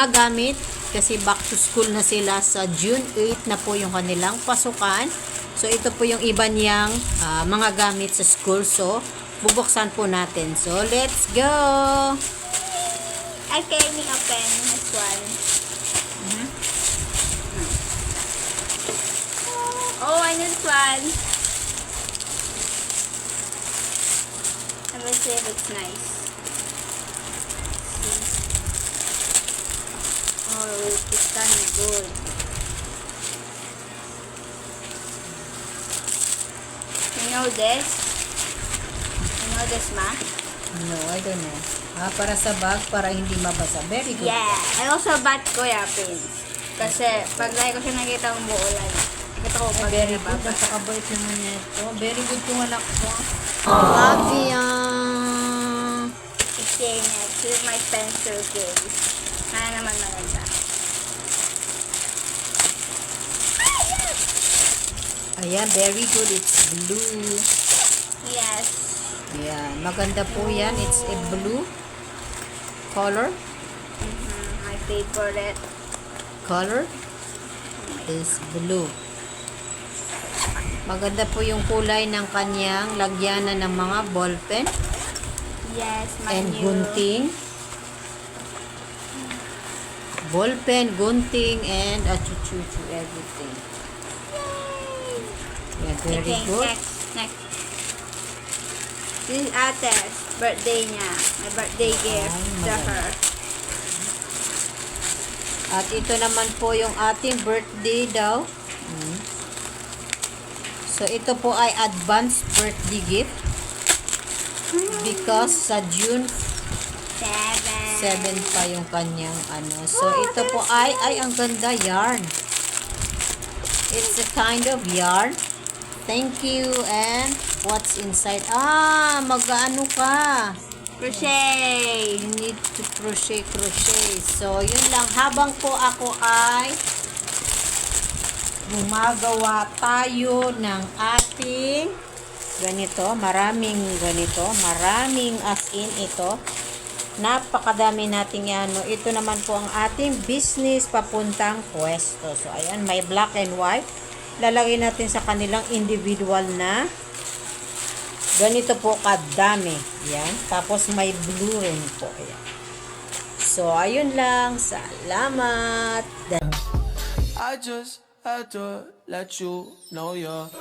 mga gamit kasi back to school na sila sa June 8 na po yung kanilang pasukan. So ito po yung iba niyang mga gamit sa school. So bubuksan po natin. So let's go! I can open this one. Oh, I know this one. Let me see if it's nice. Oh, it's kind of good. You know this? You know this, Ma? No, I don't know. Para sa bag, para hindi mabasa. Very good. Yeah. I also bought Kuya pins. Kasi pag lagi ko siya nakita ang buulan. Nakita ko pag Very good. nababasa. Napakabait naman ito. Very good yung anak ko. Love yan. Okay, next is my pencil case. Sana naman maganda. Ayan, very good. It's blue. Yes. Ayan, maganda po yan. It's a blue color. My favorite. Color is blue. Maganda po yung kulay ng kanyang lagyanan ng mga ballpen Yes, my and new. gunting. Ballpen, gunting, and achuchuchu, everything. Yeah, very Okay, good. next. This is Ate's birthday niya. My birthday gift to maganda. her. At ito naman po yung ating birthday daw. So, ito po ay advance birthday gift. Because sa June 7 pa yung kanyang ano. So, ito po ay ang ganda yarn. It's a kind of yarn. Thank you. And what's inside? Mag-ano ka? Crochet. You need to crochet. So, yun lang. Habang po ako ay gumagawa tayo ng ating ganito. Maraming as in ito. Napakadami nating ano. Ito naman po ang ating business papuntang pwesto. So, ayan. May black and white. Lalagay natin sa kanilang individual na ganito po kadami. Yan. Tapos may blue rin po. Ayan. So, ayun lang. Salamat. I just had to let you know you're